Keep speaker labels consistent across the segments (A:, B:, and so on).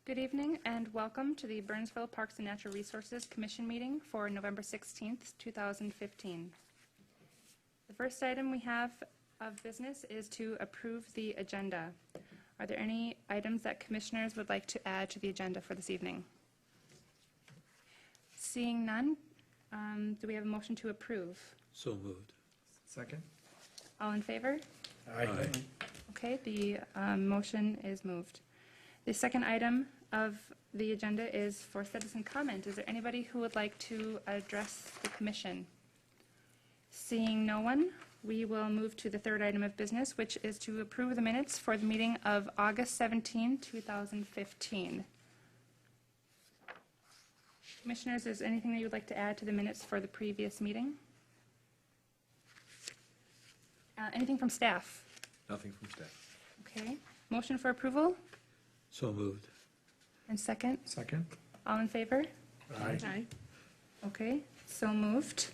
A: Good evening and welcome to the Burnsville Parks and Natural Resources Commission meeting for November 16th, 2015. The first item we have of business is to approve the agenda. Are there any items that commissioners would like to add to the agenda for this evening? Seeing none, do we have a motion to approve?
B: So moved.
C: Second.
A: All in favor?
B: Aye.
A: Okay, the motion is moved. The second item of the agenda is for citizen comment. Is there anybody who would like to address the commission? Seeing no one, we will move to the third item of business, which is to approve the minutes for the meeting of August 17, 2015. Commissioners, is there anything that you would like to add to the minutes for the previous meeting? Anything from staff?
B: Nothing from staff.
A: Okay. Motion for approval?
B: So moved.
A: And second?
C: Second.
A: All in favor?
C: Aye.
A: Okay, so moved.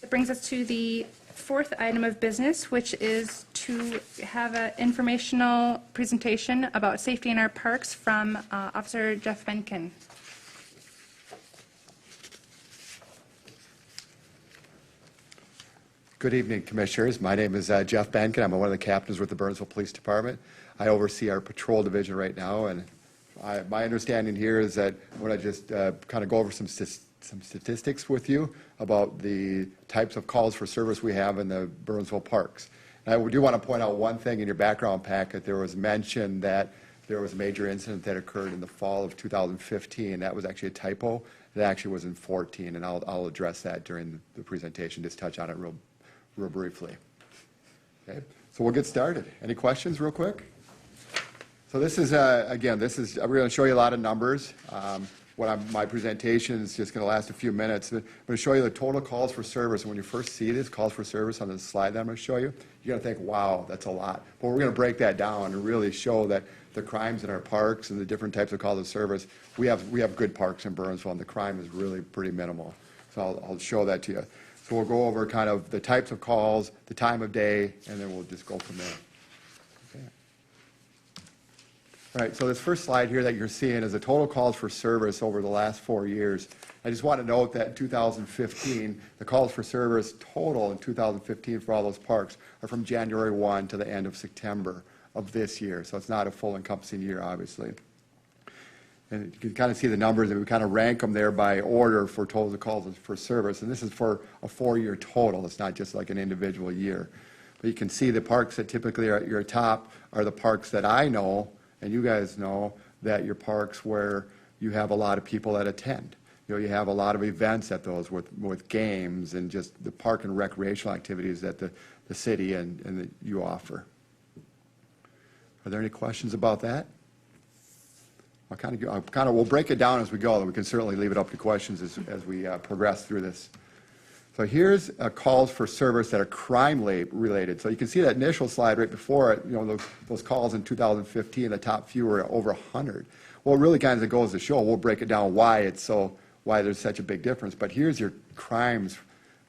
A: That brings us to the fourth item of business, which is to have an informational presentation about safety in our parks from Officer Jeff Benkin.
D: Good evening, Commissioners. My name is Jeff Benkin. I'm one of the captains with the Burnsville Police Department. I oversee our patrol division right now, and my understanding here is that I want to just kind of go over some statistics with you about the types of calls for service we have in the Burnsville parks. And I do want to point out one thing in your background packet. There was mention that there was a major incident that occurred in the fall of 2015. That was actually a typo. It actually was in 14, and I'll address that during the presentation, just touch on it real briefly. Okay, so we'll get started. Any questions real quick? So this is, again, we're going to show you a lot of numbers. My presentation is just going to last a few minutes. I'm going to show you the total calls for service. And when you first see this, calls for service on the slide that I'm going to show you, you're going to think, wow, that's a lot. But we're going to break that down and really show that the crimes in our parks and the different types of calls of service, we have good parks in Burnsville, and the crime is really pretty minimal. So I'll show that to you. So we'll go over kind of the types of calls, the time of day, and then we'll just go from there. Okay. All right, so this first slide here that you're seeing is the total calls for service over the last 4 years. I just want to note that in 2015, the calls for service total in 2015 for all those parks are from January 1 to the end of September of this year. So it's not a full encompassing year, obviously. And you can kind of see the numbers, and we kind of rank them there by order for total calls for service. And this is for a 4-year total. It's not just like an individual year. But you can see the parks that typically are at your top are the parks that I know, and you guys know, that your parks where you have a lot of people that attend. You know, you have a lot of events at those with games and just the park and recreational activities that the city and that you offer. Are there any questions about that? We'll break it down as we go, and we can certainly leave it up to questions as we progress through this. So here's calls for service that are crime related. So you can see that initial slide right before it, you know, those calls in 2015, the top few were over 100. Well, it really kind of goes to show, we'll break it down why there's such a big difference. But here's your crimes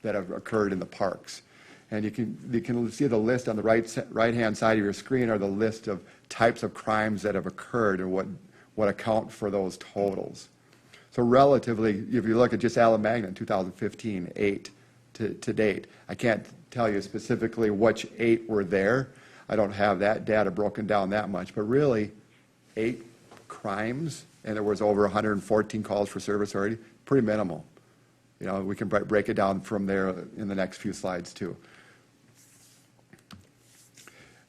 D: that have occurred in the parks. And you can see the list on the right-hand side of your screen are the list of types of crimes that have occurred and what account for those totals. So relatively, if you look at just Alamagna in 2015, 8 to date. I can't tell you specifically which 8 were there. I don't have that data broken down that much, but really 8 crimes, and there was over 114 calls for service already. Pretty minimal. You know, we can break it down from there in the next few slides too.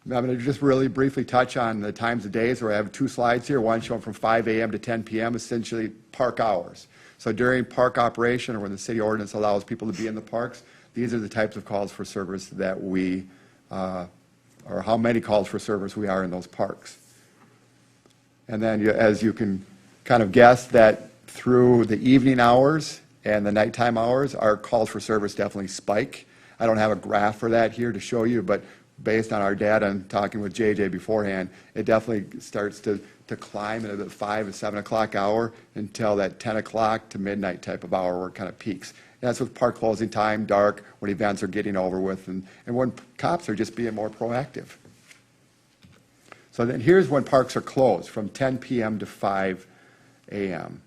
D: I'm going to just really briefly touch on the times of days, where I have 2 slides here, one showing from 5 a.m. to 10 p.m., essentially park hours. So during park operation, or when the city ordinance allows people to be in the parks, these are the types of calls for service that we, or how many calls for service we are in those parks. And then as you can kind of guess, that through the evening hours and the nighttime hours, our calls for service definitely spike. I don't have a graph for that here to show you, but based on our data and talking with JJ beforehand, it definitely starts to climb into the 5 to 7 o'clock hour until that 10 o'clock to midnight type of hour where it kind of peaks. And that's with park closing time, dark, when events are getting over with, and when cops are just being more proactive. So then here's when parks are closed, from 10 p.m. to 5 a.m.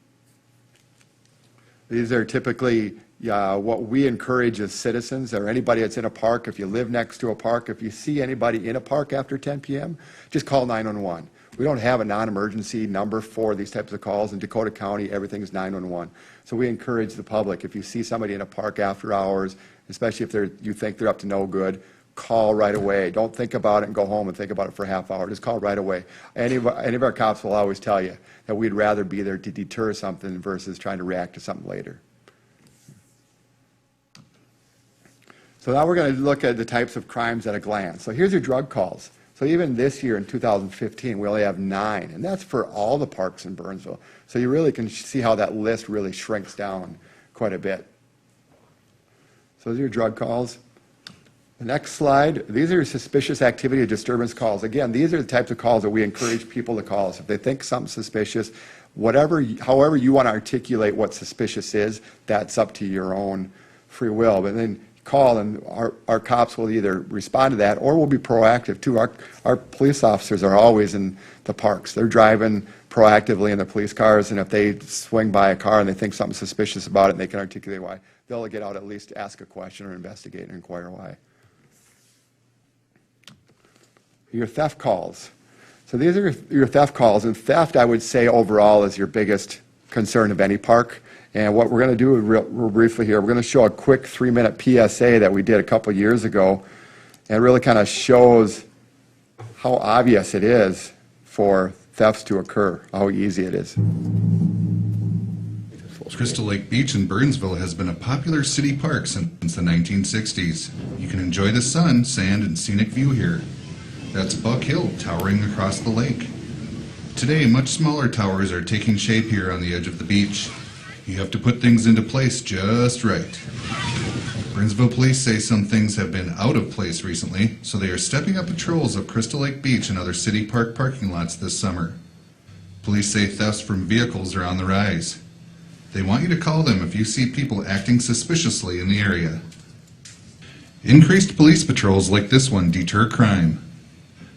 D: These are typically what we encourage as citizens, or anybody that's in a park. If you live next to a park, if you see anybody in a park after 10 p.m., just call 911. We don't have a non-emergency number for these types of calls. In Dakota County, everything's 911. So we encourage the public, if you see somebody in a park after hours, especially if you think they're up to no good, call right away. Don't think about it and go home and think about it for a half hour. Just call right away. Any of our cops will always tell you that we'd rather be there to deter something versus trying to react to something later. So now we're going to look at the types of crimes at a glance. So here's your drug calls. So even this year in 2015, we only have 9, and that's for all the parks in Burnsville. So you really can see how that list really shrinks down quite a bit. So those are your drug calls. The next slide, these are your suspicious activity or disturbance calls. Again, these are the types of calls that we encourage people to call us. If they think something's suspicious, however you want to articulate what suspicious is, that's up to your own free will. But then call, and our cops will either respond to that or we'll be proactive too. Our police officers are always in the parks. They're driving proactively in their police cars, and if they swing by a car and they think something's suspicious about it and they can articulate why, they'll get out, at least ask a question or investigate and inquire why. Your theft calls. So these are your theft calls, and theft, I would say, overall is your biggest concern of any park. And what we're going to do real briefly here, we're going to show a quick 3-minute PSA that we did a couple years ago, and it really kind of shows how obvious it is for thefts to occur, how easy it is.
C: Crystal Lake Beach in Burnsville has been a popular city park since the 1960s. You can enjoy the sun, sand, and scenic view here. That's Buck Hill towering across the lake. Today, much smaller towers are taking shape here on the edge of the beach. You have to put things into place just right. Burnsville police say some things have been out of place recently, so they are stepping up patrols of Crystal Lake Beach and other city park parking lots this summer. Police say thefts from vehicles are on the rise. They want you to call them if you see people acting suspiciously in the area. Increased police patrols like this one deter crime.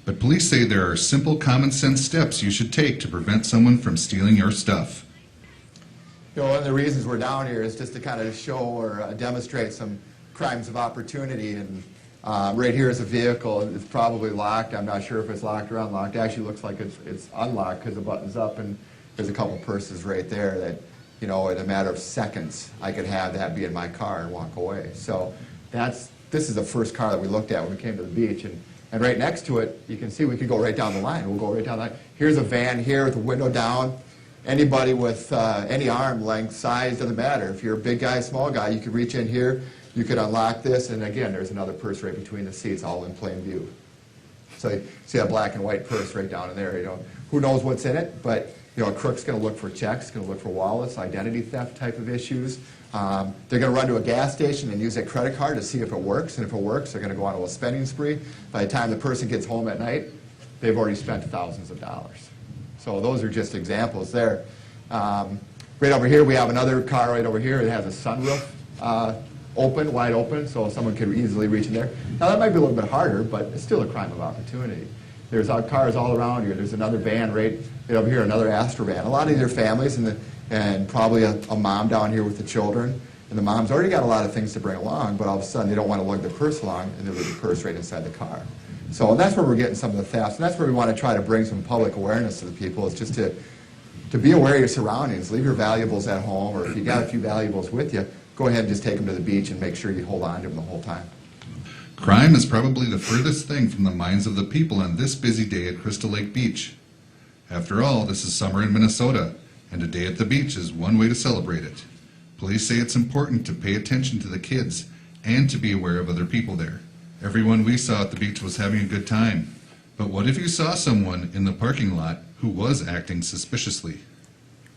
C: But police say there are simple common sense steps you should take to prevent someone from stealing your stuff.
D: You know, one of the reasons we're down here is just to kind of show or demonstrate some crimes of opportunity. And right here is a vehicle. It's probably locked. I'm not sure if it's locked or unlocked. It actually looks like it's unlocked because the button's up, and there's a couple purses right there that, you know, in a matter of seconds, I could have that be in my car and walk away. So this is the first car that we looked at when we came to the beach. And right next to it, you can see we could go right down the line. We'll go right down the line. Here's a van here with the window down. Anybody with any arm length, size, doesn't matter. If you're a big guy, small guy, you could reach in here. You could unlock this, and again, there's another purse right between the seats, all in plain view. So you see that black and white purse right down in there. You know, who knows what's in it? But you know, a crook's going to look for checks, going to look for wallets, identity theft type of issues. They're going to run to a gas station and use that credit card to see if it works, and if it works, they're going to go on a spending spree. By the time the person gets home at night, they've already spent thousands of dollars. So those are just examples there. Right over here, we have another car right over here. It has a sunroof wide open, so someone could easily reach in there. Now, that might be a little bit harder, but it's still a crime of opportunity. There's cars all around here. There's another van right over here, another Astra van. A lot of these are families, and probably a mom down here with the children. And the mom's already got a lot of things to bring along, but all of a sudden they don't want to lug their purse along, and they leave the purse right inside the car. So that's where we're getting some of the thefts, and that's where we want to try to bring some public awareness to the people, is just to be aware of your surroundings. Leave your valuables at home, or if you got a few valuables with you, go ahead and just take them to the beach and make sure you hold on to them the whole time.
C: Crime is probably the furthest thing from the minds of the people on this busy day at Crystal Lake Beach. After all, this is summer in Minnesota, and a day at the beach is one way to celebrate it. Police say it's important to pay attention to the kids and to be aware of other people there. Everyone we saw at the beach was having a good time. But what if you saw someone in the parking lot who was acting suspiciously?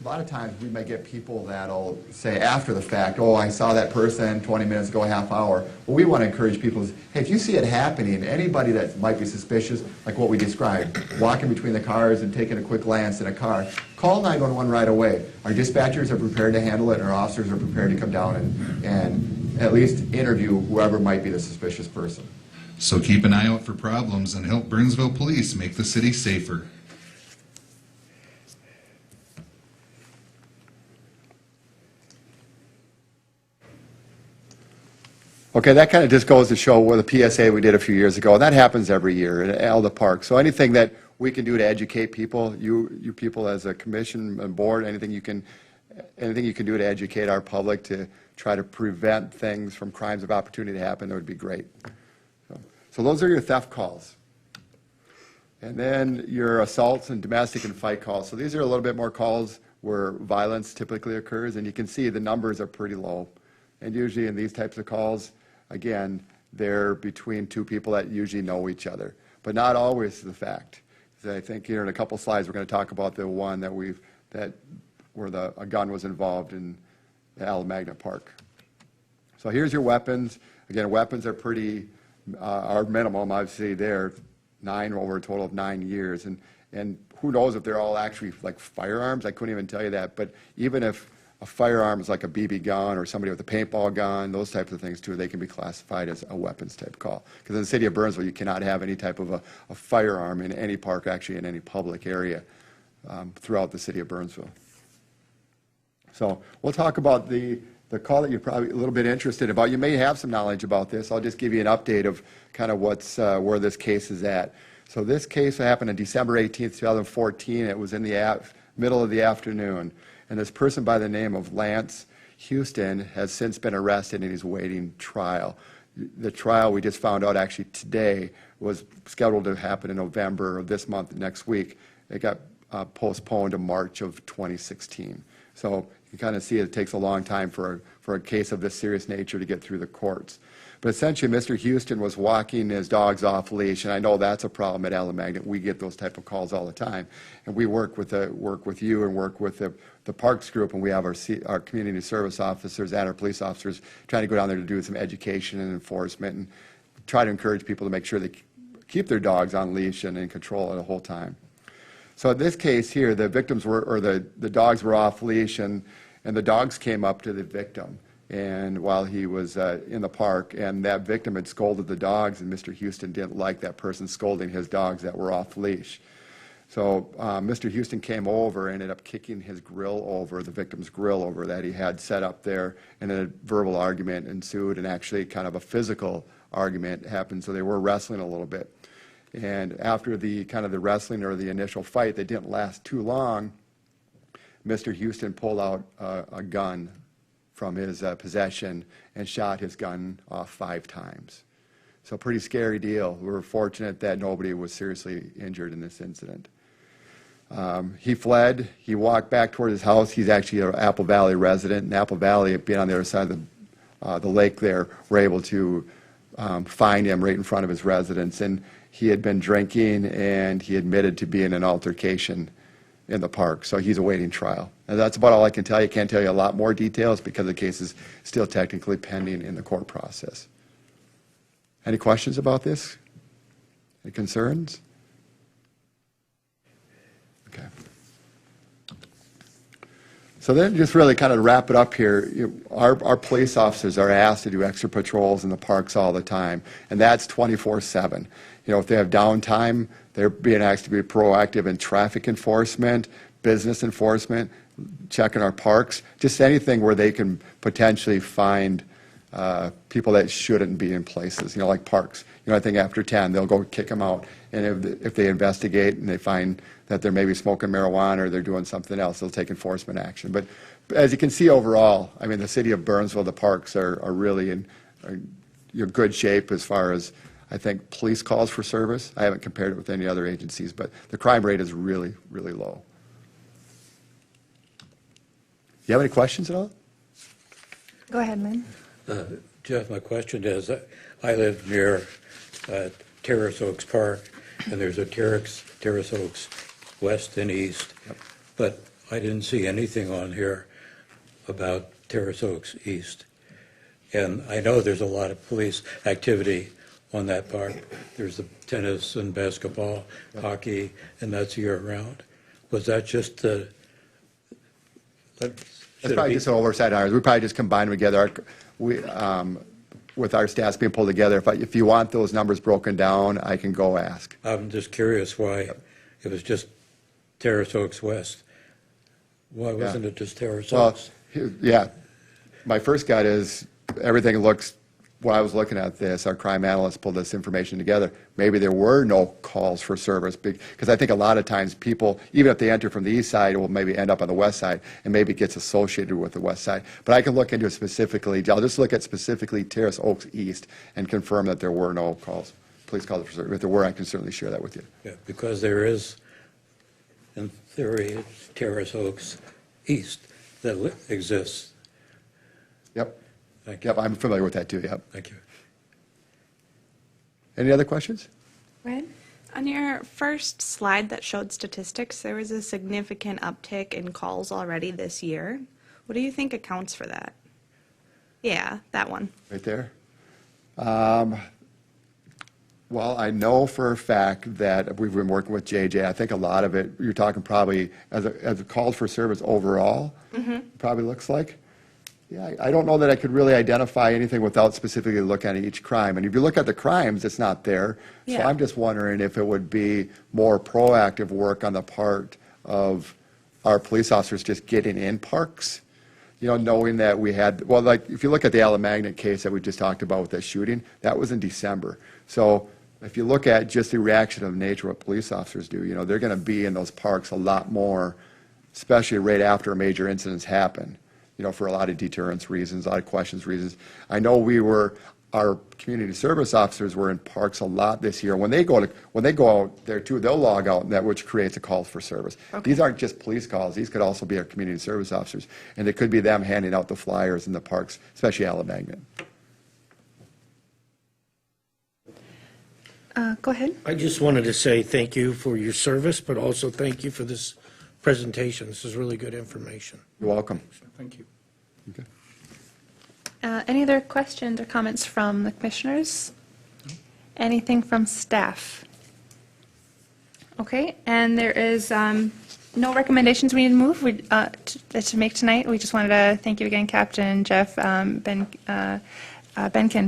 D: A lot of times we may get people that'll say after the fact, oh, I saw that person 20 minutes ago, a half hour. What we want to encourage people is, hey, if you see it happening, anybody that might be suspicious, like what we described, walking between the cars and taking a quick glance in a car, call 911 right away. Our dispatchers are prepared to handle it, and our officers are prepared to come down and at least interview whoever might be the suspicious person.
C: So keep an eye out for problems and help Burnsville Police make the city safer.
D: Okay, that kind of just goes to show what the PSA we did a few years ago, and that happens every year at all the parks. So anything that we can do to educate people, you people as a commission and board, anything you can do to educate our public to try to prevent things from crimes of opportunity to happen, that would be great. So those are your theft calls. And then your assaults and domestic and fight calls. So these are a little bit more calls where violence typically occurs, and you can see the numbers are pretty low. And usually in these types of calls, again, they're between two people that usually know each other, but not always the fact. So I think here in a couple slides, we're going to talk about the one where a gun was involved in the Alamagna Park. So here's your weapons. Again, weapons are are minimum, obviously, they're 9 over a total of 9 years. And who knows if they're all actually like firearms? I couldn't even tell you that. But even if a firearm is like a BB gun or somebody with a paintball gun, those types of things too, they can be classified as a weapons type call. Because in the city of Burnsville, you cannot have any type of a firearm in any park, actually in any public area throughout the city of Burnsville. So we'll talk about the call that you're probably a little bit interested about. You may have some knowledge about this. I'll just give you an update of kind of where this case is at. So this case happened on December 18th, 2014. It was in the middle of the afternoon. And this person by the name of Lance Houston has since been arrested and he's awaiting trial. The trial, we just found out actually today, was scheduled to happen in November of this month, next week. It got postponed to March of 2016. So you kind of see it takes a long time for a case of this serious nature to get through the courts. But essentially, Mr. Houston was walking his dogs off leash, and I know that's a problem at Alamagna. We get those type of calls all the time, and we work with you and work with the Parks Group, and we have our community service officers and our police officers trying to go down there to do some education and enforcement and try to encourage people to make sure they keep their dogs on leash and in control the whole time. So in this case here, the victims the dogs were off leash, and the dogs came up to the victim. And while he was in the park, and that victim had scolded the dogs, and Mr. Houston didn't like that person scolding his dogs that were off leash. So Mr. Houston came over and ended up kicking his grill over, the victim's grill over that he had set up there, and a verbal argument ensued, and actually kind of a physical argument happened, so they were wrestling a little bit. And after the wrestling or the initial fight that didn't last too long, Mr. Houston pulled out a gun from his possession and shot his gun off 5 times. So pretty scary deal. We were fortunate that nobody was seriously injured in this incident. He fled. He walked back toward his house. He's actually an Apple Valley resident. In Apple Valley, being on the other side of the lake there, we're able to find him right in front of his residence. And he had been drinking, and he admitted to being in an altercation in the park. So he's awaiting trial. And that's about all I can tell you. Can't tell you a lot more details because the case is still technically pending in the court process. Any questions about this? Any concerns? Okay. So then just really kind of wrap it up here, our police officers are asked to do extra patrols in the parks all the time, and that's 24/7. If they have downtime, they're being asked to be proactive in traffic enforcement, business enforcement, checking our parks, just anything where they can potentially find people that shouldn't be in places, like parks. I think after 10, they'll go kick them out. And if they investigate and they find that they're maybe smoking marijuana or they're doing something else, they'll take enforcement action. But as you can see overall, I mean, the city of Burnsville, the parks are really in good shape as far as, I think, police calls for service. I haven't compared it with any other agencies, but the crime rate is really, really low. Do you have any questions at all?
A: Go ahead, Lynn.
B: Jeff, my question is, I live near Terrace Oaks Park, and there's a Terrace Oaks west and east,
D: Yep.
B: but I didn't see anything on here about Terrace Oaks East. And I know there's a lot of police activity on that park. There's the tennis and basketball, hockey, and that's year-round. Was that just the...
D: It's probably just an oversight on ours. We probably just combined them together. with our stats being pulled together, if you want those numbers broken down, I can go ask.
B: I'm just curious why it was just Terrace Oaks West. Why wasn't it just Terrace
D: Well,
B: Oaks?
D: yeah, my first gut is everything looks, when I was looking at this, our crime analyst pulled this information together. Maybe there were no calls for service, because I think a lot of times people, even if they enter from the east side, will maybe end up on the west side, and maybe it gets associated with the west side. But I can look into it specifically. I'll just look at specifically Terrace Oaks East and confirm that there were no calls, police calls for service. If there were, I can certainly share that with you.
B: Yeah, because there is, in theory, Terrace Oaks East that exists.
D: Yep.
B: Thank you.
D: Yep, I'm familiar with that too, yep.
B: Thank you.
D: Any other questions?
A: Ryan?
E: On your first slide that showed statistics, there was a significant uptick in calls already this year. What do you think accounts for that? Yeah, that one.
D: Right there? Well, I know for a fact that we've been working with JJ. I think a lot of it, you're talking probably as a called for service overall, probably looks like. Yeah, I don't know that I could really identify anything without specifically looking at each crime. And if you look at the crimes, it's not there. So
E: Yeah.
D: I'm just wondering if it would be more proactive work on the part of our police officers just getting in parks. You know, knowing that we had, well, like, if you look at the Alamagnet case that we just talked about with that shooting, that was in December. So if you look at just the reaction of nature, what police officers do, you know, they're going to be in those parks a lot more, especially right after major incidents happen, you know, for a lot of deterrence reasons, a lot of questions reasons. I know our community service officers were in parks a lot this year. When they go out there too, they'll log out, and that which creates a call for service.
E: Okay.
D: These aren't just police calls. These could also be our community service officers, and it could be them handing out the flyers in the parks, especially Alamagnet.
A: Go ahead.
F: I just wanted to say thank you for your service, but also thank you for this presentation. This is really good information.
D: You're welcome.
F: Thank you.
D: Okay.
A: Any other questions or comments from the commissioners? Anything from staff? Okay, and there is no recommendations we need to move to make tonight. We just wanted to thank you again, Captain Jeff Benkin,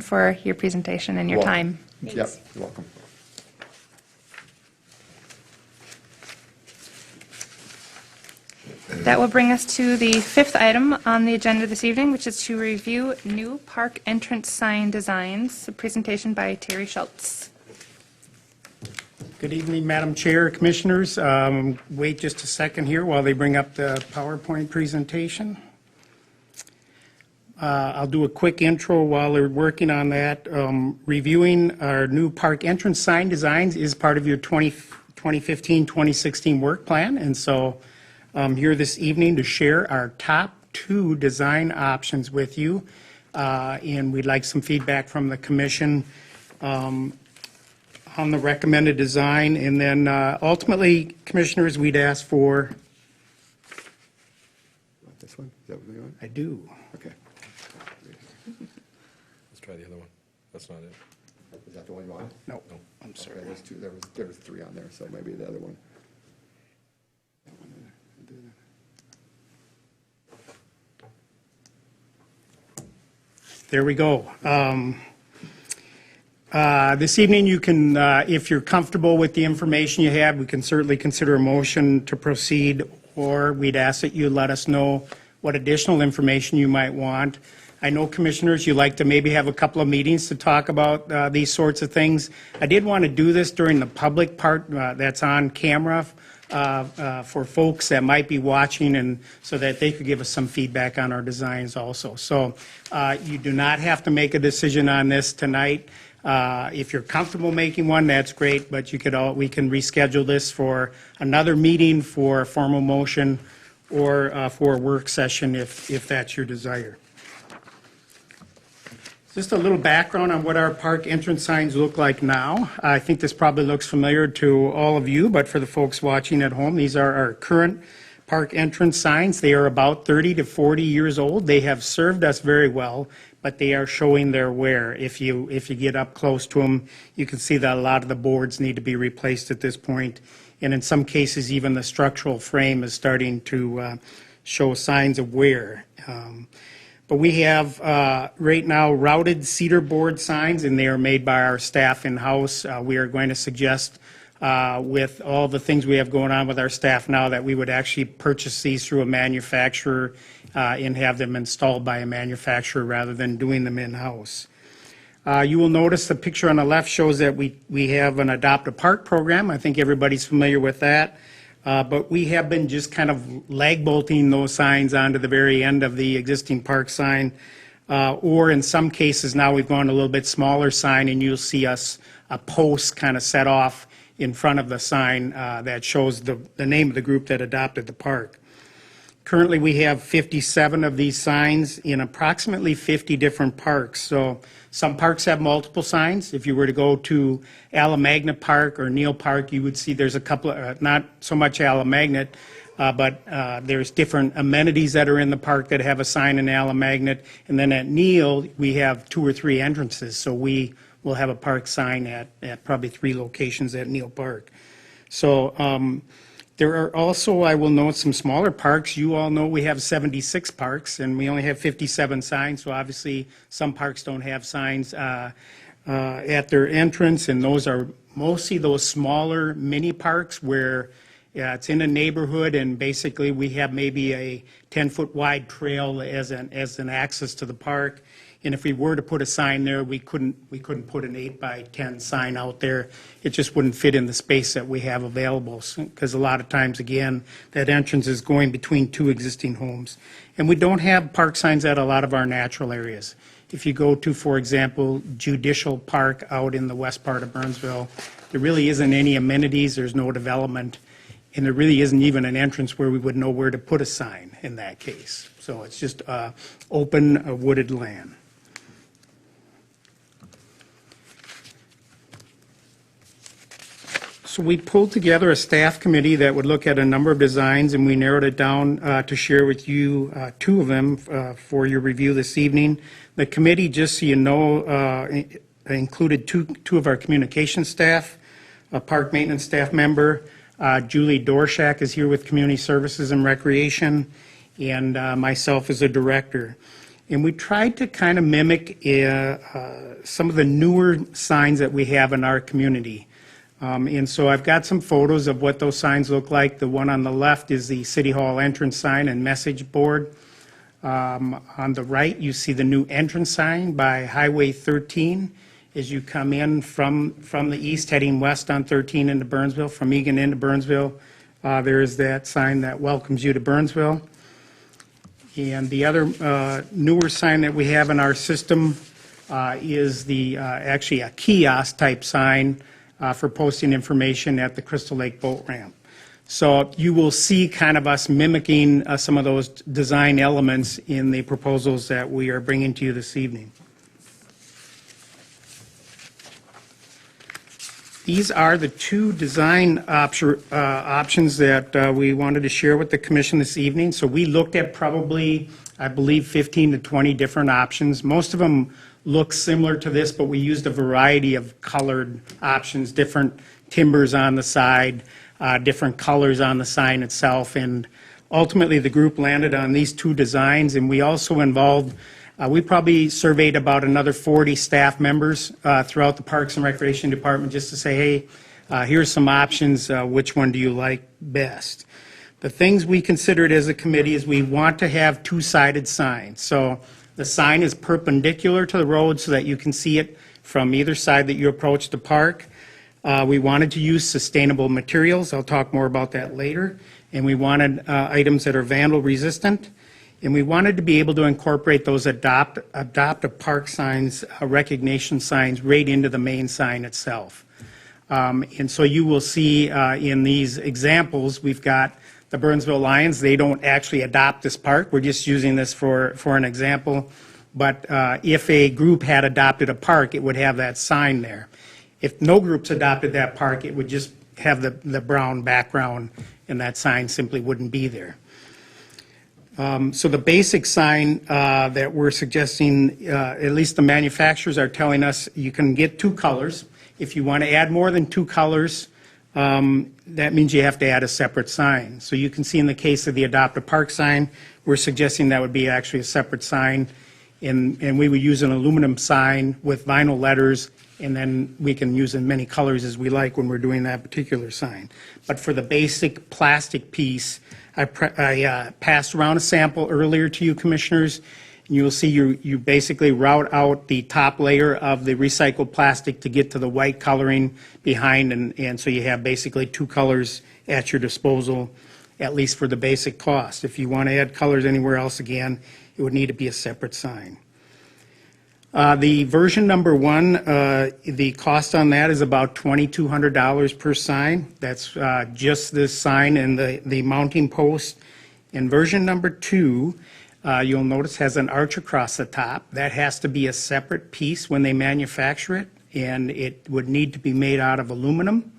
A: for your presentation and your
D: Welcome.
A: time.
D: Yep, you're welcome.
A: That will bring us to the fifth item on the agenda this evening, which is to review new park entrance sign designs, a presentation by Terry Schultz.
G: Good evening, Madam Chair, Commissioners. Wait just a second here while they bring up the PowerPoint presentation. I'll do a quick intro while they're working on that. Reviewing our new park entrance sign designs is part of your 2015-2016 work plan, and so I'm here this evening to share our top 2 design options with you, and we'd like some feedback from the Commission on the recommended design, and then ultimately, Commissioners, we'd ask for,
D: This one? Is that what you want?
G: I do.
D: Okay.
H: Let's try the other one. That's not it.
D: Is that the one you want?
G: No, I'm sorry.
D: Okay, there's 2. There was 3 on there, so maybe the other one. That one there.
G: There we go. This evening, you can, if you're comfortable with the information you have, we can certainly consider a motion to proceed, or we'd ask that you let us know what additional information you might want. I know, Commissioners, you like to maybe have a couple of meetings to talk about these sorts of things. I did want to do this during the public part that's on camera for folks that might be watching, and so that they could give us some feedback on our designs also. So you do not have to make a decision on this tonight. If you're comfortable making one, that's great, but we can reschedule this for another meeting for a formal motion or for a work session if that's your desire. Just a little background on what our park entrance signs look like now. I think this probably looks familiar to all of you, but for the folks watching at home, these are our current park entrance signs. They are about 30 to 40 years old. They have served us very well, but they are showing their wear. If you get up close to them, you can see that a lot of the boards need to be replaced at this point. And in some cases, even the structural frame is starting to show signs of wear. But we have right now routed cedar board signs, and they are made by our staff in-house. We are going to suggest, with all the things we have going on with our staff now, that we would actually purchase these through a manufacturer and have them installed by a manufacturer rather than doing them in-house. You will notice the picture on the left shows that we have an Adopt a Park program. I think everybody's familiar with that. But we have been just kind of lag bolting those signs onto the very end of the existing park sign. Or in some cases now we've gone a little bit smaller sign, and you'll see us a post kind of set off in front of the sign that shows the name of the group that adopted the park. Currently, we have 57 of these signs in approximately 50 different parks. So some parks have multiple signs. If you were to go to Alamagna Park or Neal Park, you would see there's a couple of, not so much Alamagna, but there's different amenities that are in the park that have a sign in Alamagna. And then at Neal, we have 2 or 3 entrances. So we will have a park sign at probably 3 locations at Neal Park. So there are also, I will note, some smaller parks. You all know we have 76 parks, and we only have 57 signs, so obviously some parks don't have signs at their entrance, and those are mostly those smaller mini parks where it's in a neighborhood, and basically we have maybe a 10-foot wide trail as an access to the park. And if we were to put a sign there, we couldn't put an 8x10 sign out there. It just wouldn't fit in the space that we have available, because a lot of times, again, that entrance is going between 2 existing homes. And we don't have park signs at a lot of our natural areas. If you go to, for example, Judicial Park out in the west part of Burnsville, there really isn't any amenities, there's no development, and there really isn't even an entrance where we would know where to put a sign in that case. So it's just open wooded land. So we pulled together a staff committee that would look at a number of designs, and we narrowed it down to share with you 2 of them for your review this evening. The committee, just so you know, included two of our communication staff, a park maintenance staff member. Julie Dorshak is here with Community Services and Recreation, and myself as a director. And we tried to kind of mimic some of the newer signs that we have in our community. And so I've got some photos of what those signs look like. The one on the left is the City Hall entrance sign and message board. On the right, you see the new entrance sign by Highway 13 as you come in from the east heading west on 13 into Burnsville, from Egan into Burnsville. There is that sign that welcomes you to Burnsville. And the other newer sign that we have in our system is actually a kiosk type sign for posting information at the Crystal Lake Boat Ramp. So you will see kind of us mimicking some of those design elements in the proposals that we are bringing to you this evening. These are the 2 design options that we wanted to share with the commission this evening. So we looked at probably, I believe, 15 to 20 different options. Most of them look similar to this, but we used a variety of colored options, different timbers on the side, different colors on the sign itself. And ultimately, the group landed on these 2 designs. And we also involved, we probably surveyed about another 40 staff members throughout the Parks and Recreation Department just to say, hey, here's some options. Which one do you like best? The things we considered as a committee is we want to have 2-sided signs. So the sign is perpendicular to the road so that you can see it from either side that you approach the park. We wanted to use sustainable materials. I'll talk more about that later. And we wanted items that are vandal resistant. And we wanted to be able to incorporate those adopt a park signs, recognition signs, right into the main sign itself. And so you will see in these examples, we've got the Burnsville Lions. They don't actually adopt this park. We're just using this for an example. But if a group had adopted a park, it would have that sign there. If no groups adopted that park, it would just have the brown background, and that sign simply wouldn't be there. So the basic sign that we're suggesting, at least the manufacturers are telling us you can get 2 colors. If you want to add more than 2 colors, that means you have to add a separate sign. So you can see in the case of the Adopt a Park sign, we're suggesting that would be actually a separate sign, and we would use an aluminum sign with vinyl letters, and then we can use as many colors as we like when we're doing that particular sign. But for the basic plastic piece, I passed around a sample earlier to you, Commissioners, and you'll see you basically route out the top layer of the recycled plastic to get to the white coloring behind, and so you have basically two colors at your disposal, at least for the basic cost. If you want to add colors anywhere else, again, it would need to be a separate sign. The version number 1, the cost on that is about $2,200 per sign. That's just this sign and the mounting post. And version number 2, you'll notice has an arch across the top. That has to be a separate piece when they manufacture it, and it would need to be made out of aluminum.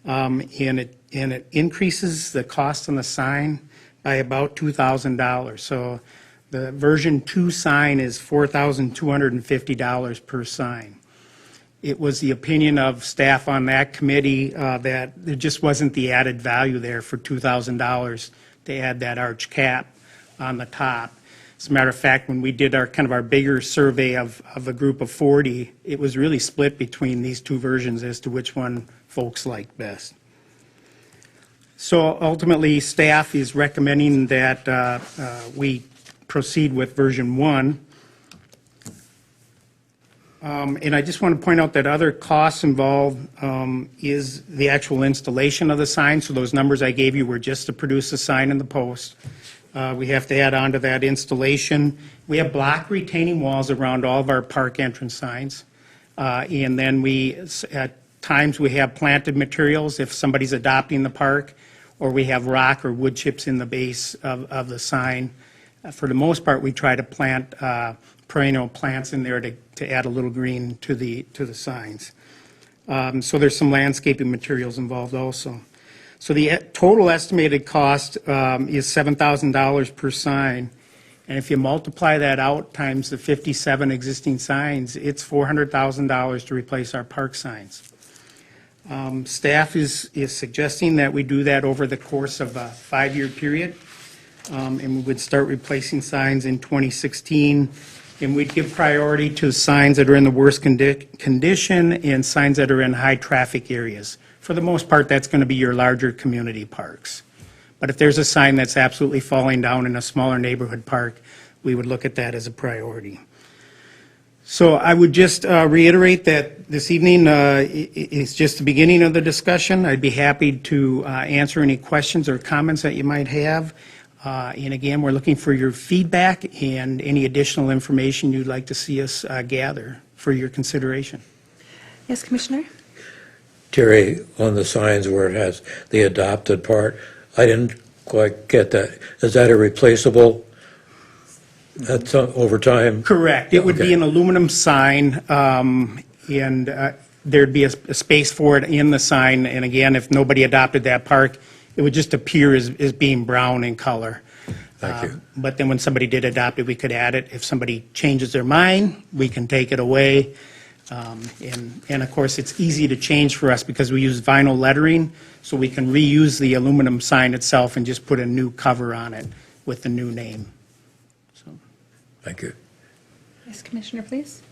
G: And it increases the cost on the sign by about $2,000. So the version 2 sign is $4,250 per sign. It was the opinion of staff on that committee that there just wasn't the added value there for $2,000 to add that arch cap on the top. As a matter of fact, when we did our bigger survey of a group of 40, it was really split between these two versions as to which one folks liked best. So ultimately, staff is recommending that we proceed with version 1. And I just want to point out that other costs involved is the actual installation of the sign. So those numbers I gave you were just to produce a sign in the post. We have to add on to that installation. We have block retaining walls around all of our park entrance signs. And then at times we have planted materials if somebody's adopting the park, or we have rock or wood chips in the base of the sign. For the most part, we try to plant perennial plants in there to add a little green to the signs. So there's some landscaping materials involved also. So the total estimated cost is $7,000 per sign. And if you multiply that out times the 57 existing signs, it's $400,000 to replace our park signs. Staff is suggesting that we do that over the course of a 5-year period. And we would start replacing signs in 2016. And we'd give priority to signs that are in the worst condition and signs that are in high traffic areas. For the most part, that's going to be your larger community parks. But if there's a sign that's absolutely falling down in a smaller neighborhood park, we would look at that as a priority. So I would just reiterate that this evening is just the beginning of the discussion. I'd be happy to answer any questions or comments that you might have. And again, we're looking for your feedback and any additional information you'd like to see us gather for your consideration.
E: Yes, Commissioner?
B: Terry, on the signs where it has the adopted part, I didn't quite get that. Is that a replaceable at over time?
G: Correct. It would be
B: Okay.
G: an aluminum sign, and there'd be a space for it in the sign. And again, if nobody adopted that park, it would just appear as being brown in color.
B: Thank you.
G: But then when somebody did adopt it, we could add it. If somebody changes their mind, we can take it away. And of course, it's easy to change for us because we use vinyl lettering, so we can reuse the aluminum sign itself and just put a new cover on it with the new name. So.
B: Thank you.
A: Yes, Commissioner, please.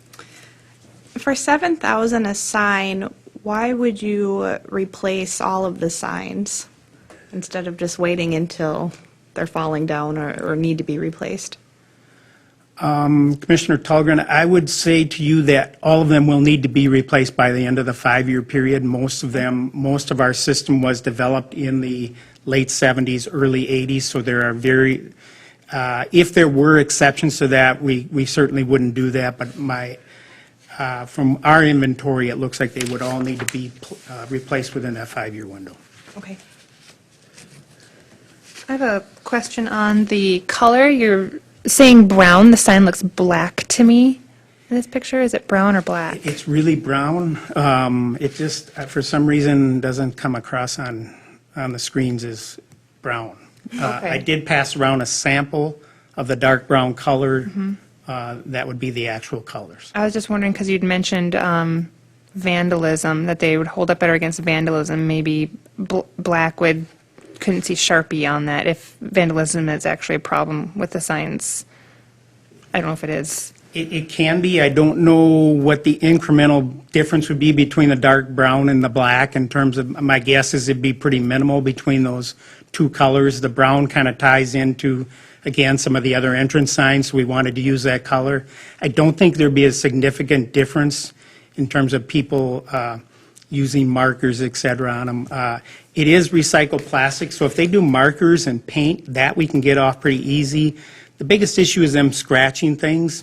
E: For $7,000 a sign, why would you replace all of the signs instead of just waiting until they're falling down or need to be replaced?
G: Commissioner Tulgren, I would say to you that all of them will need to be replaced by the end of the 5-year period. Most of our system was developed in the late 70s, early 80s, so there are if there were exceptions to that, we certainly wouldn't do that, but from our inventory, it looks like they would all need to be replaced within that 5-year window.
E: Okay.
A: I have a question on the color. You're saying brown. The sign looks black to me in this picture. Is it brown or black?
G: It's really brown. It just, for some reason, doesn't come across on the screens as brown. I did pass around a sample of the dark brown color. That would be the actual colors.
A: I was just wondering because you'd mentioned vandalism, that they would hold up better against vandalism. Maybe Blackwood couldn't see Sharpie on that if vandalism is actually a problem with the signs. I don't know if it is.
G: It can be. I don't know what the incremental difference would be between the dark brown and the black in terms of, my guess is it'd be pretty minimal between those two colors. The brown kind of ties into, again, some of the other entrance signs, so we wanted to use that color. I don't think there'd be a significant difference in terms of people using markers, et cetera, on them. It is recycled plastic, so if they do markers and paint, that we can get off pretty easy. The biggest issue is them scratching things.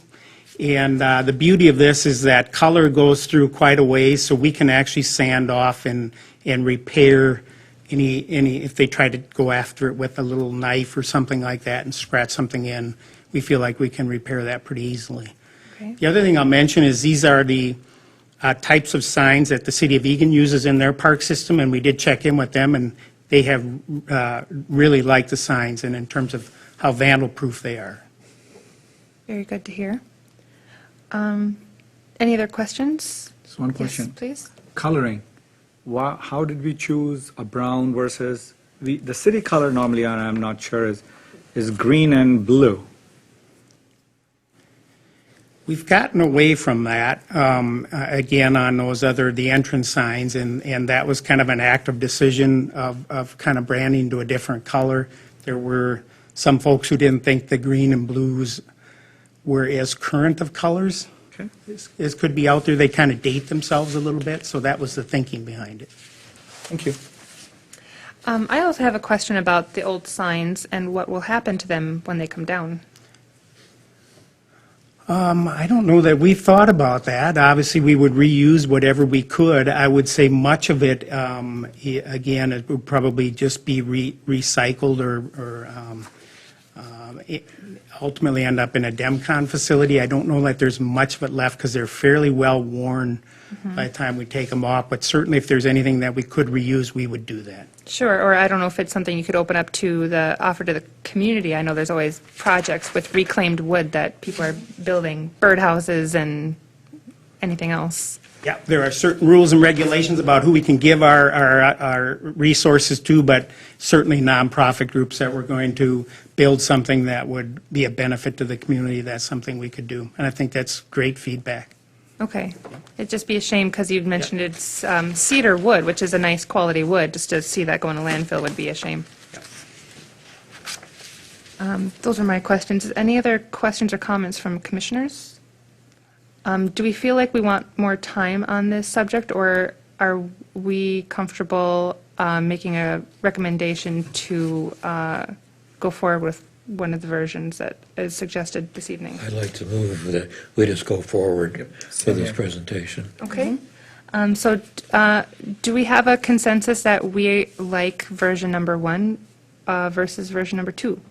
G: And the beauty of this is that color goes through quite a ways, so we can actually sand off and repair any, if they try to go after it with a little knife or something like that and scratch something in, we feel like we can repair that pretty easily.
A: Okay.
G: The other thing I'll mention is these are the types of signs that the city of Eagan uses in their park system, and we did check in with them, and they have really liked the signs and in terms of how vandal-proof they are.
A: Very good to hear. Any other questions?
I: Just one question.
A: Yes, please.
I: Coloring. How did we choose a brown versus, the city color normally, and I'm not sure, is green and blue.
G: We've gotten away from that, again, on those the entrance signs, and that was kind of an active decision of kind of branding to a different color. There were some folks who didn't think the green and blues were as current of colors
I: Okay.
G: as could be out there. They kind of date themselves a little bit, so that was the thinking behind it.
I: Thank you.
A: I also have a question about the old signs and what will happen to them when they come down.
G: I don't know that we've thought about that. Obviously, we would reuse whatever we could. I would say much of it, again, it would probably just be recycled or ultimately end up in a DEMCON facility. I don't know that there's much of it left because they're fairly well worn by the time we take them off. But certainly, if there's anything that we could reuse, we would do that.
A: Sure, or I don't know if it's something you could open up to offer to the community. I know there's always projects with reclaimed wood that people are building, birdhouses and anything else.
G: Yeah, there are certain rules and regulations about who we can give our resources to, but certainly nonprofit groups that we're going to build something that would be a benefit to the community, that's something we could do. And I think that's great feedback.
A: Okay. It'd just be a shame because you'd mentioned it's cedar wood, which is a nice quality wood. Just to see that go in a landfill would be a shame. Those are my questions. Any other questions or comments from commissioners? Do we feel like we want more time on this subject, or are we comfortable making a recommendation to go forward with one of the versions that is suggested this evening?
B: I'd like to move that we just go forward for this presentation.
A: Okay. So do we have a consensus that we like version number 1 versus version number 2?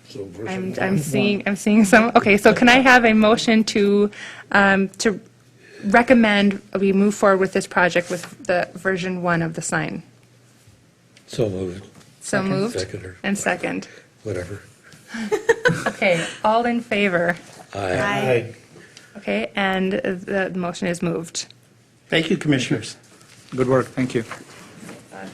B: So
A: I'm seeing some, okay, so can I have a motion to recommend we move forward with this project with the version 1 of the sign?
B: So moved,
A: So moved?
B: Second or-
A: And second.
B: whatever.
A: Okay, all in favor?
B: Aye.
A: Okay, and the motion is moved.
G: Thank you, commissioners.
I: Good work, thank you.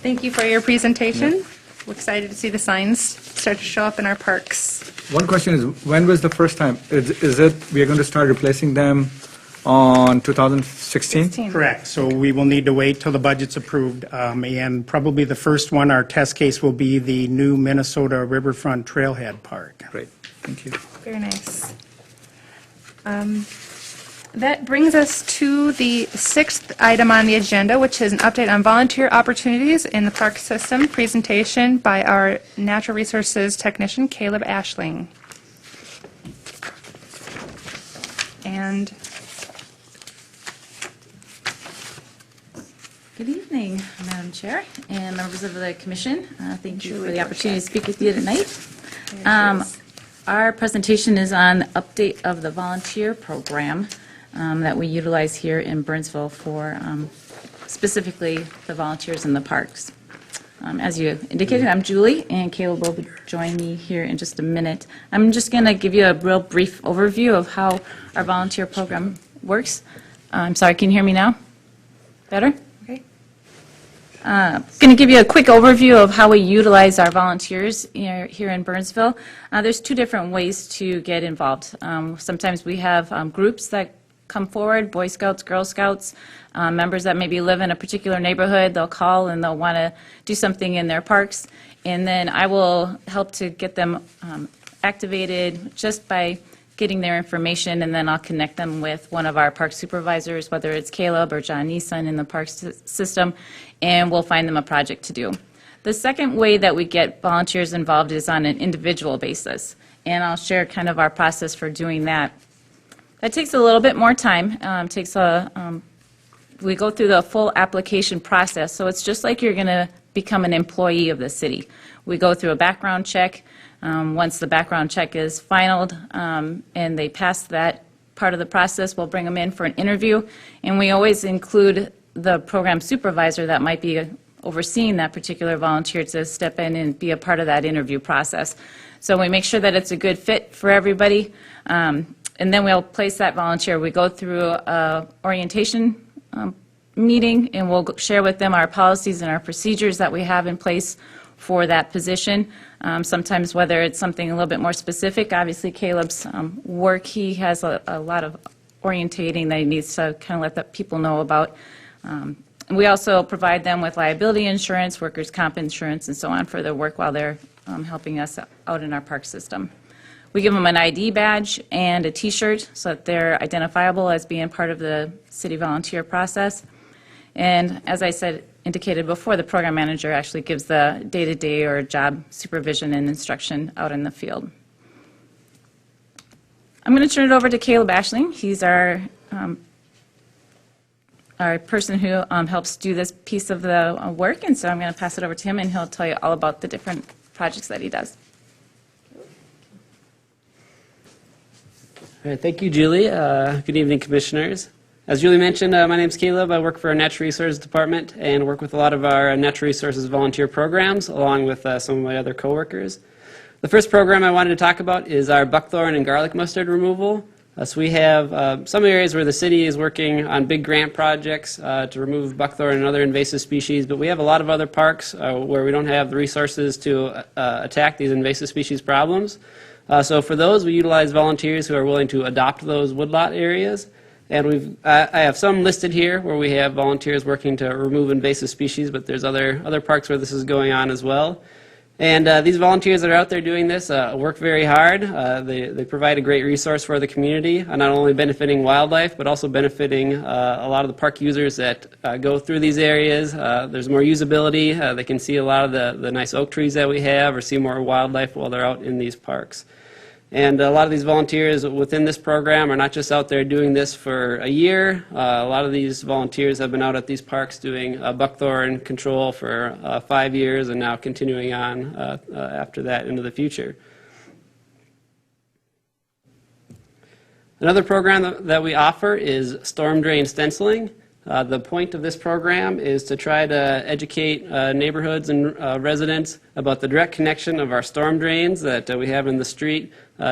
A: Thank you for your presentation. We're excited to see the signs start to show up in our parks.
I: One question is, when was the first time? Is it, we are going to start replacing them on 2016?
G: Correct. So we will need to wait till the budget's approved. And probably the first one, our test case will be the new Minnesota Riverfront Trailhead Park.
I: Great, thank you.
A: Very nice. That brings us to the 6th item on the agenda, which is an update on volunteer opportunities in the park system, presentation by our natural resources technician, Caleb Ashling. And
J: Good evening, Madam Chair and members of the Commission. Thank you for the opportunity to speak with you tonight. Our presentation is on the update of the volunteer program that we utilize here in Burnsville for specifically the volunteers in the parks. As you indicated, I'm Julie, and Caleb will join me here in just a minute. I'm just going to give you a real brief overview of how our volunteer program works. I'm sorry, can you hear me now? Better?
A: Okay.
J: Going to give you a quick overview of how we utilize our volunteers here in Burnsville. There's two different ways to get involved. Sometimes we have groups that come forward, Boy Scouts, Girl Scouts, members that maybe live in a particular neighborhood. They'll call and they'll want to do something in their parks. And then I will help to get them activated just by getting their information, and then I'll connect them with one of our park supervisors, whether it's Caleb or John Neeson in the park system, and we'll find them a project to do. The second way that we get volunteers involved is on an individual basis, and I'll share kind of our process for doing that. That takes a little bit more time. We go through the full application process, so it's just like you're going to become an employee of the city. We go through a background check. Once the background check is finalized and they pass that part of the process, we'll bring them in for an interview, and we always include the program supervisor that might be overseeing that particular volunteer to step in and be a part of that interview process. So we make sure that it's a good fit for everybody, and then we'll place that volunteer. We go through a orientation meeting, and we'll share with them our policies and our procedures that we have in place for that position. Sometimes whether it's something a little bit more specific, obviously Caleb's work, he has a lot of orientating that he needs to kind of let the people know about. And we also provide them with liability insurance, workers' comp insurance, and so on for their work while they're helping us out in our park system. We give them an ID badge and a T-shirt so that they're identifiable as being part of the city volunteer process. And as I indicated before, the program manager actually gives the day-to-day or job supervision and instruction out in the field. I'm going to turn it over to Caleb Ashling. He's our person who helps do this piece of the work, and so I'm going to pass it over to him, and he'll tell you all about the different projects that he does.
K: All right, thank you, Julie. Good evening, commissioners. As Julie mentioned, my name is Caleb. I work for our Natural Resources Department and work with a lot of our natural resources volunteer programs, along with some of my other coworkers. The first program I wanted to talk about is our buckthorn and garlic mustard removal. So we have some areas where the city is working on big grant projects to remove buckthorn and other invasive species, but we have a lot of other parks where we don't have the resources to attack these invasive species problems. So for those, we utilize volunteers who are willing to adopt those woodlot areas. And I have some listed here where we have volunteers working to remove invasive species, but there's other parks where this is going on as well. And these volunteers that are out there doing this work very hard. They provide a great resource for the community, not only benefiting wildlife, but also benefiting a lot of the park users that go through these areas. There's more usability. They can see a lot of the nice oak trees that we have or see more wildlife while they're out in these parks. And a lot of these volunteers within this program are not just out there doing this for a year. A lot of these volunteers have been out at these parks doing buckthorn control for 5 years and now continuing on after that into the future. Another program that we offer is storm drain stenciling. The point of this program is to try to educate neighborhoods and residents about the direct connection of our storm drains that we have in the street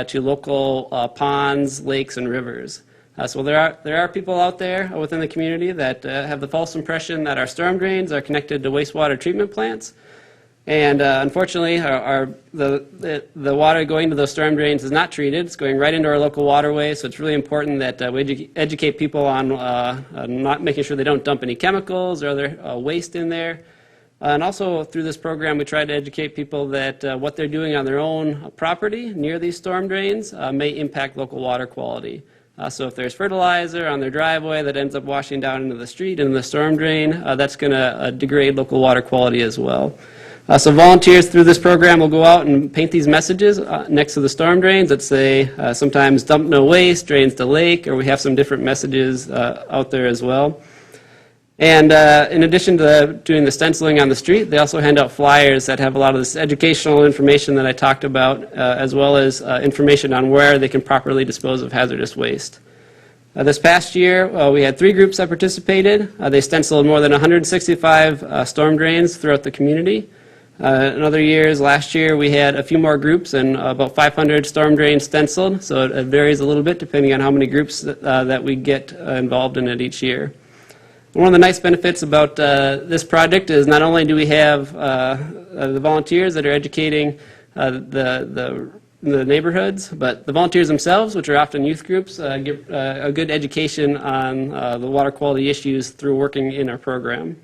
K: to local ponds, lakes, and rivers. So there are people out there within the community that have the false impression that our storm drains are connected to wastewater treatment plants. And unfortunately, the water going to those storm drains is not treated. It's going right into our local waterways, so it's really important that we educate people on not making sure they don't dump any chemicals or other waste in there. And also through this program, we try to educate people that what they're doing on their own property near these storm drains may impact local water quality. So if there's fertilizer on their driveway that ends up washing down into the street and the storm drain, that's going to degrade local water quality as well. So volunteers through this program will go out and paint these messages next to the storm drains that say sometimes dump no waste, drains to lake, or we have some different messages out there as well. And in addition to doing the stenciling on the street, they also hand out flyers that have a lot of this educational information that I talked about, as well as information on where they can properly dispose of hazardous waste. This past year, we had 3 groups that participated. They stenciled more than 165 storm drains throughout the community. In other years, last year, we had a few more groups and about 500 storm drains stenciled, so it varies a little bit depending on how many groups that we get involved in it each year. One of the nice benefits about this project is not only do we have the volunteers that are educating the neighborhoods, but the volunteers themselves, which are often youth groups, get a good education on the water quality issues through working in our program.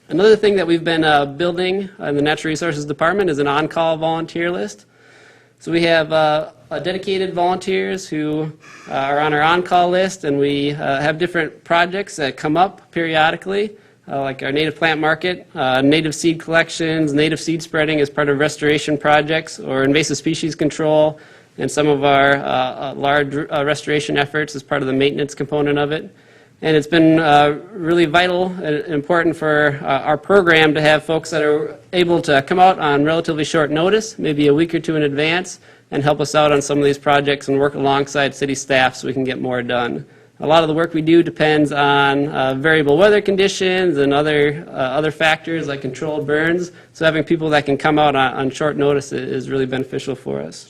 K: Another thing that we've been building in the Natural Resources Department is an on-call volunteer list. So we have dedicated volunteers who are on our on-call list, and we have different projects that come up periodically, like our native plant market, native seed collections, native seed spreading as part of restoration projects, or invasive species control, and some of our large restoration efforts as part of the maintenance component of it. And it's been really vital and important for our program to have folks that are able to come out on relatively short notice, maybe a week or two in advance, and help us out on some of these projects and work alongside city staff so we can get more done. A lot of the work we do depends on variable weather conditions and other factors like controlled burns, so having people that can come out on short notice is really beneficial for us.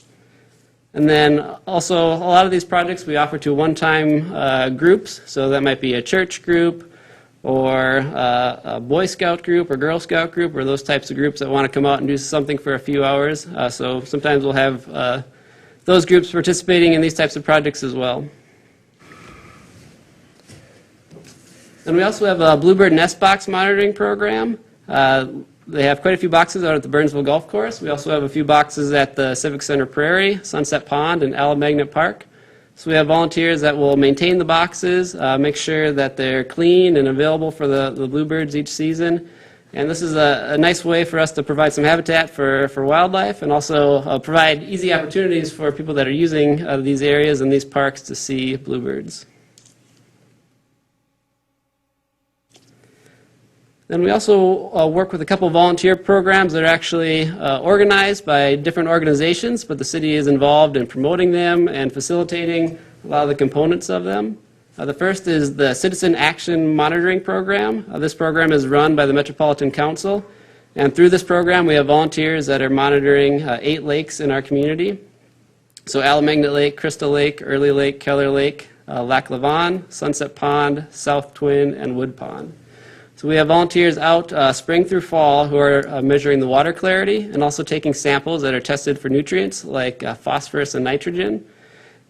K: And then also, a lot of these projects we offer to one-time groups, so that might be a church group or a Boy Scout group or Girl Scout group, or those types of groups that want to come out and do something for a few hours. So sometimes we'll have those groups participating in these types of projects as well. And we also have a bluebird nest box monitoring program. They have quite a few boxes out at the Burnsville Golf Course. We also have a few boxes at the Civic Center Prairie, Sunset Pond, and Alamagnet Park. So we have volunteers that will maintain the boxes, make sure that they're clean and available for the bluebirds each season. And this is a nice way for us to provide some habitat for wildlife, and also provide easy opportunities for people that are using these areas and these parks to see bluebirds. And we also work with a couple of volunteer programs that are actually organized by different organizations, but the city is involved in promoting them and facilitating a lot of the components of them. The first is the Citizen Action Monitoring Program. This program is run by the Metropolitan Council, and through this program we have volunteers that are monitoring 8 lakes in our community. So Alamagnet Lake, Crystal Lake, Early Lake, Keller Lake, Lac Lavon, Sunset Pond, South Twin, and Wood Pond. So we have volunteers out spring through fall who are measuring the water clarity and also taking samples that are tested for nutrients like phosphorus and nitrogen.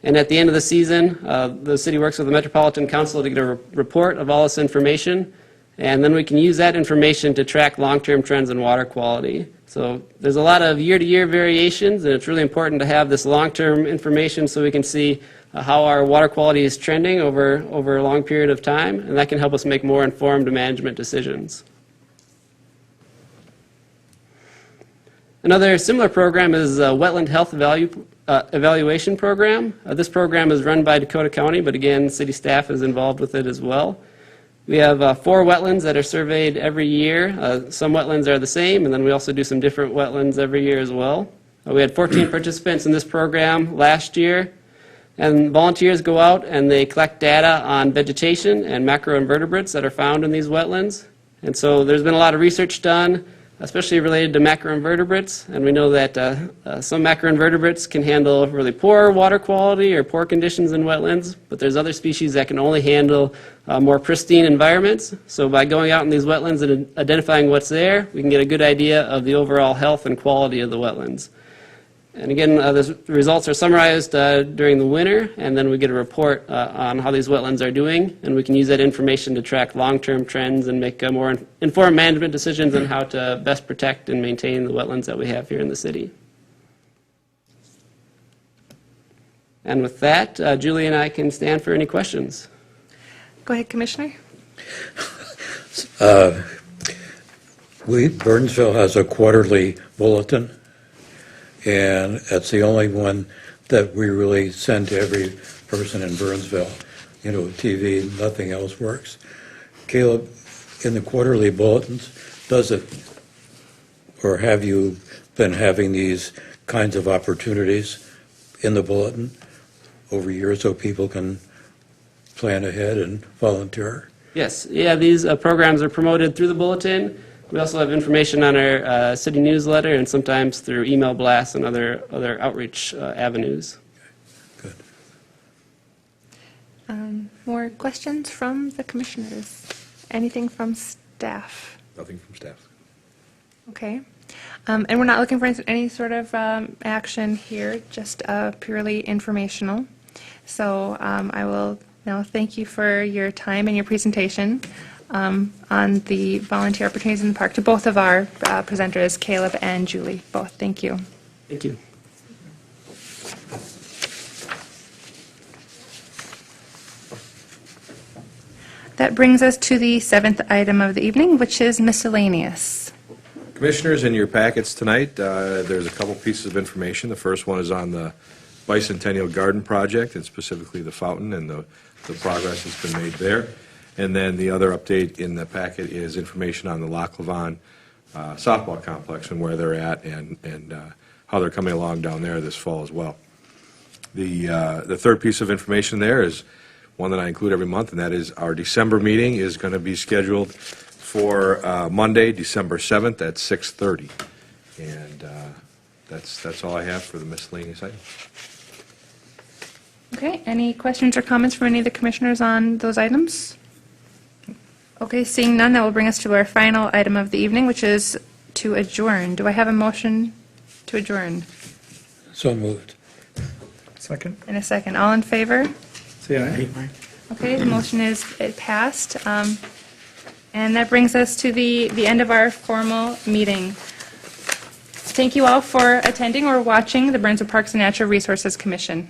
K: And at the end of the season, the city works with the Metropolitan Council to get a report of all this information, and then we can use that information to track long-term trends in water quality. So there's a lot of year-to-year variations, and it's really important to have this long-term information so we can see how our water quality is trending over a long period of time, and that can help us make more informed management decisions. Another similar program is a Wetland Health Evaluation Program. This program is run by Dakota County, but again, city staff is involved with it as well. We have 4 wetlands that are surveyed every year. Some wetlands are the same, and then we also do some different wetlands every year as well. We had 14 participants in this program last year. And volunteers go out and they collect data on vegetation and macroinvertebrates that are found in these wetlands. And so there's been a lot of research done, especially related to macroinvertebrates. And we know that some macroinvertebrates can handle really poor water quality or poor conditions in wetlands, but there's other species that can only handle more pristine environments. So by going out in these wetlands and identifying what's there, we can get a good idea of the overall health and quality of the wetlands. And again, the results are summarized during the winter, and then we get a report on how these wetlands are doing, and we can use that information to track long-term trends and make more informed management decisions on how to best protect and maintain the wetlands that we have here in the city. And with that, Julie and I can stand for any questions.
E: Go ahead, Commissioner.
B: Burnsville has a quarterly bulletin, and that's the only one that we really send to every person in Burnsville. You know, TV, nothing else works. Caleb, in the quarterly bulletins, does it, or have you been having these kinds of opportunities in the bulletin over years so people can plan ahead and volunteer?
K: Yes, yeah, these programs are promoted through the bulletin. We also have information on our city newsletter and sometimes through email blasts and other outreach avenues.
B: Good.
A: More questions from the commissioners? Anything from staff?
H: Nothing from staff.
A: Okay. And we're not looking for any sort of action here, just purely informational. So I will now thank you for your time and your presentation on the volunteer opportunities in the park to both of our presenters, Caleb and Julie. Both, thank you.
K: Thank you.
A: That brings us to the 7th item of the evening, which is miscellaneous.
H: Commissioners, in your packets tonight, there's a couple pieces of information. The first one is on the Bicentennial Garden Project, and specifically the fountain and the progress that's been made there. And then the other update in the packet is information on the Loch Levon softball complex and where they're at and how they're coming along down there this fall as well. The third piece of information there is one that I include every month, and that is our December meeting is going to be scheduled for Monday, December 7th at 6:30. And that's all I have for the miscellaneous items.
A: Okay, any questions or comments from any of the commissioners on those items? Okay, seeing none, that will bring us to our final item of the evening, which is to adjourn. Do I have a motion to adjourn?
B: So moved.
I: Second?
A: In a second. All in favor?
I: Say aye.
A: Okay, the motion is passed. And that brings us to the end of our formal meeting. Thank you all for attending or watching the Burnsville Parks and Natural Resources Commission.